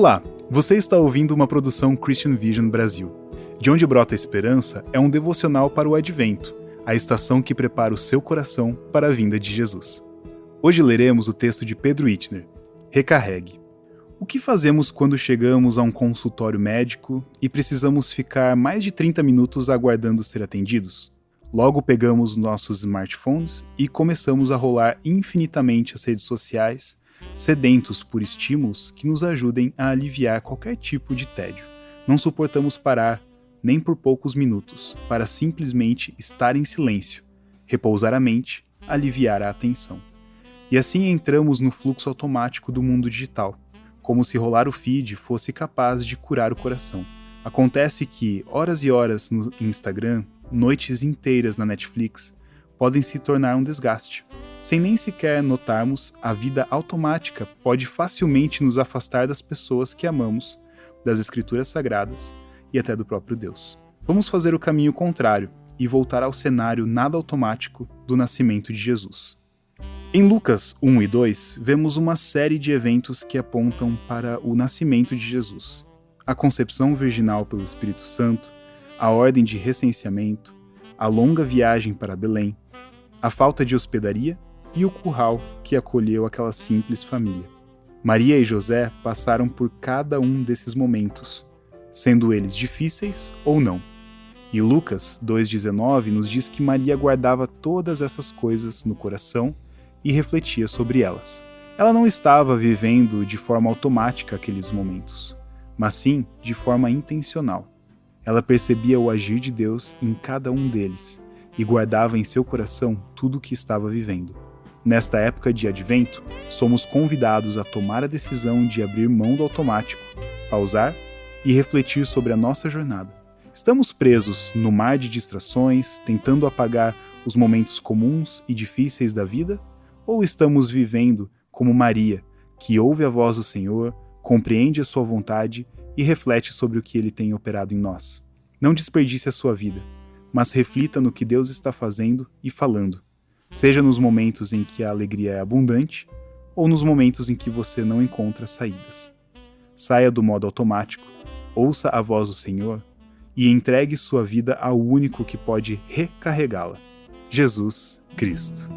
Olá, você está ouvindo uma produção Christian Vision Brasil. De Onde Brota a Esperança é um devocional para o Advento, a estação que prepara o seu coração para a vinda de Jesus. Hoje leremos o texto de Pedro Ittner, Recarregue. O que fazemos quando chegamos a um consultório médico e precisamos ficar mais de 30 minutos aguardando ser atendidos? Logo pegamos nossos smartphones e começamos a rolar infinitamente as redes sociais, sedentos por estímulos que nos ajudem a aliviar qualquer tipo de tédio. Não suportamos parar, nem por poucos minutos, para simplesmente estar em silêncio, repousar a mente, aliviar a atenção. E assim entramos no fluxo automático do mundo digital, como se rolar o feed fosse capaz de curar o coração. Acontece que horas e horas no Instagram, noites inteiras na Netflix, podem se tornar um desgaste. Sem nem sequer notarmos, a vida automática pode facilmente nos afastar das pessoas que amamos, das escrituras sagradas e até do próprio Deus. Vamos fazer o caminho contrário e voltar ao cenário nada automático do nascimento de Jesus. Em Lucas 1 e 2, vemos uma série de eventos que apontam para o nascimento de Jesus. A concepção virginal pelo Espírito Santo, a ordem de recenseamento, a longa viagem para Belém, a falta de hospedaria e o curral que acolheu aquela simples família. Maria e José passaram por cada um desses momentos, sendo eles difíceis ou não. E Lucas 2,19 nos diz que Maria guardava todas essas coisas no coração e refletia sobre elas. Ela não estava vivendo de forma automática aqueles momentos, mas sim de forma intencional. Ela percebia o agir de Deus em cada um deles e guardava em seu coração tudo o que estava vivendo. Nesta época de Advento, somos convidados a tomar a decisão de abrir mão do automático, pausar e refletir sobre a nossa jornada. Estamos presos no mar de distrações, tentando apagar os momentos comuns e difíceis da vida? Ou estamos vivendo como Maria, que ouve a voz do Senhor, compreende a sua vontade e reflete sobre o que Ele tem operado em nós? Não desperdice a sua vida, mas reflita no que Deus está fazendo e falando, seja nos momentos em que a alegria é abundante ou nos momentos em que você não encontra saídas. Saia do modo automático, ouça a voz do Senhor e entregue sua vida ao único que pode recarregá-la, Jesus Cristo.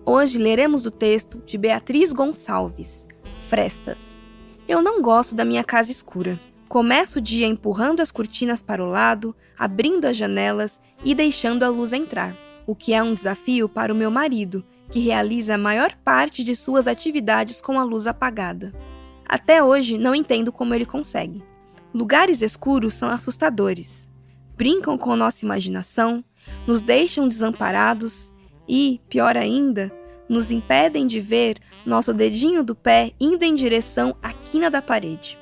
Hoje leremos o texto de Beatriz Gonçalves, Frestas. Eu não gosto da minha casa escura. Começo o dia empurrando as cortinas para o lado, abrindo as janelas e deixando a luz entrar, o que é um desafio para o meu marido, que realiza a maior parte de suas atividades com a luz apagada. Até hoje não entendo como ele consegue. Lugares escuros são assustadores. Brincam com nossa imaginação, nos deixam desamparados e, pior ainda, nos impedem de ver nosso dedinho do pé indo em direção à quina da parede.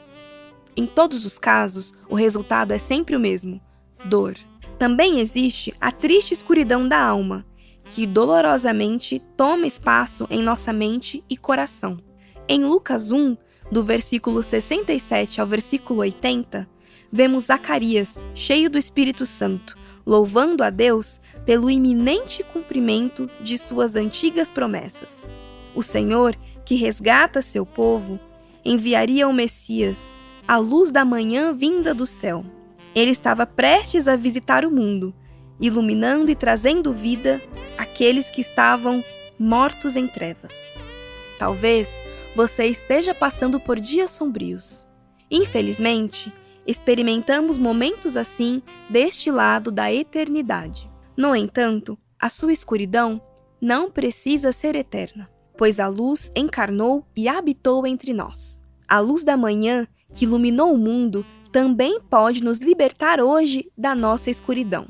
Em todos os casos, o resultado é sempre o mesmo: dor. Também existe a triste escuridão da alma, que dolorosamente toma espaço em nossa mente e coração. Em Lucas 1, do versículo 67 ao versículo 80, vemos Zacarias, cheio do Espírito Santo, louvando a Deus pelo iminente cumprimento de suas antigas promessas. O Senhor, que resgata seu povo, enviaria o Messias, a luz da manhã vinda do céu. Ele estava prestes a visitar o mundo, iluminando e trazendo vida àqueles que estavam mortos em trevas. Talvez você esteja passando por dias sombrios. Infelizmente, experimentamos momentos assim deste lado da eternidade. No entanto, a sua escuridão não precisa ser eterna, pois a luz encarnou e habitou entre nós. A luz da manhã que iluminou o mundo também pode nos libertar hoje da nossa escuridão.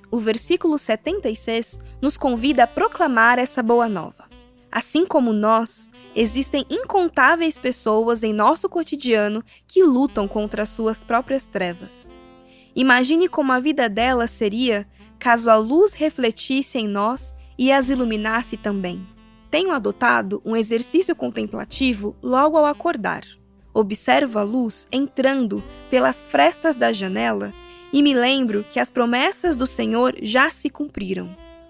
O versículo 76 nos convida a proclamar essa boa nova. Assim como nós, existem incontáveis pessoas em nosso cotidiano que lutam contra as suas próprias trevas. Imagine como a vida delas seria caso a luz refletisse em nós e as iluminasse também. Tenho adotado um exercício contemplativo logo ao acordar. Observo a luz entrando pelas frestas da janela e me lembro que as promessas do Senhor já se cumpriram.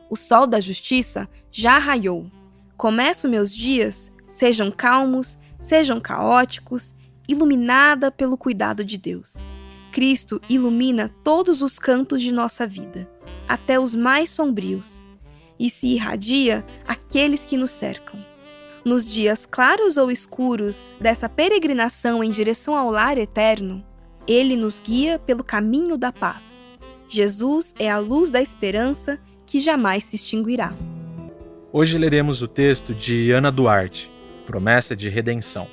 O sol da justiça já raiou. Começo meus dias, sejam calmos, sejam caóticos, iluminada pelo cuidado de Deus. Cristo ilumina todos os cantos de nossa vida, até os mais sombrios, e se irradia àqueles que nos cercam. Nos dias claros ou escuros dessa peregrinação em direção ao lar eterno, Ele nos guia pelo caminho da paz. Jesus é a luz da esperança que jamais se extinguirá. Hoje leremos o texto de Ana Duarte, Promessa de Redenção.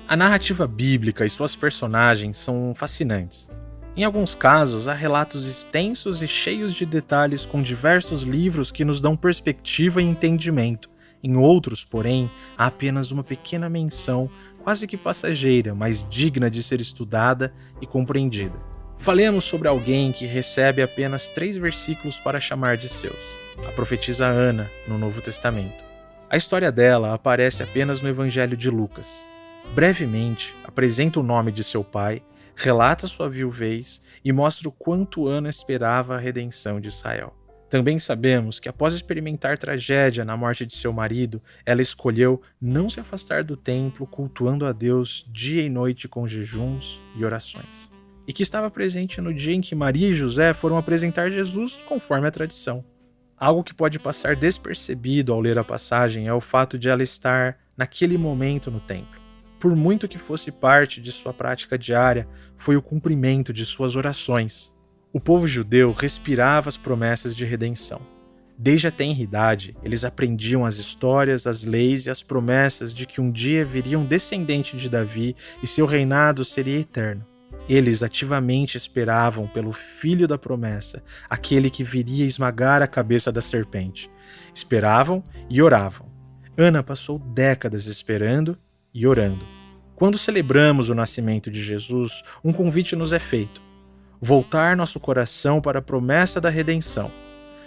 A narrativa bíblica e suas personagens são fascinantes. Em alguns casos, há relatos extensos e cheios de detalhes com diversos livros que nos dão perspectiva e entendimento. Em outros, porém, há apenas uma pequena menção, quase que passageira, mas digna de ser estudada e compreendida. Falemos sobre alguém que recebe apenas 3 versículos para chamar de seus. A profetisa Ana, no Novo Testamento. A história dela aparece apenas no Evangelho de Lucas. Brevemente, apresenta o nome de seu pai, relata sua viuvez e mostra o quanto Ana esperava a redenção de Israel. Também sabemos que após experimentar tragédia na morte de seu marido, ela escolheu não se afastar do templo, cultuando a Deus dia e noite com jejuns e orações. E que estava presente no dia em que Maria e José foram apresentar Jesus conforme a tradição. Algo que pode passar despercebido ao ler a passagem é o fato de ela estar naquele momento no templo. Por muito que fosse parte de sua prática diária, foi o cumprimento de suas orações. O povo judeu respirava as promessas de redenção. Desde a tenra-idade, eles aprendiam as histórias, as leis e as promessas de que um dia viria um descendente de Davi e seu reinado seria eterno. Eles ativamente esperavam pelo filho da promessa, aquele que viria esmagar a cabeça da serpente. Esperavam e oravam. Ana passou décadas esperando e orando. Quando celebramos o nascimento de Jesus, um convite nos é feito: voltar nosso coração para a promessa da redenção.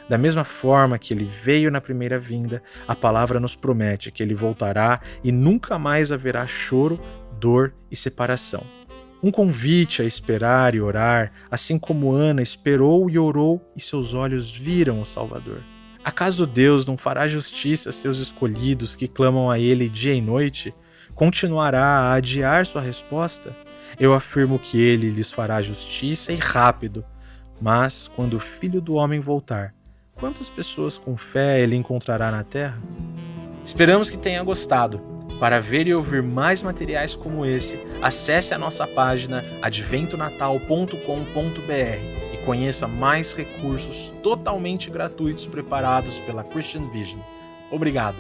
Da mesma forma que ele veio na primeira vinda, a palavra nos promete que ele voltará e nunca mais haverá choro, dor e separação. Um convite a esperar e orar, assim como Ana esperou e orou e seus olhos viram o Salvador. Acaso Deus não fará justiça a seus escolhidos que clamam a Ele dia e noite? Continuará a adiar sua resposta? Eu afirmo que Ele lhes fará justiça e rápido. Mas, quando o Filho do Homem voltar, quantas pessoas com fé Ele encontrará na terra? Esperamos que tenha gostado. Para ver e ouvir mais materiais como esse, acesse a nossa página adventonatal.com.br e conheça mais recursos totalmente gratuitos preparados pela Christian Vision. Obrigado!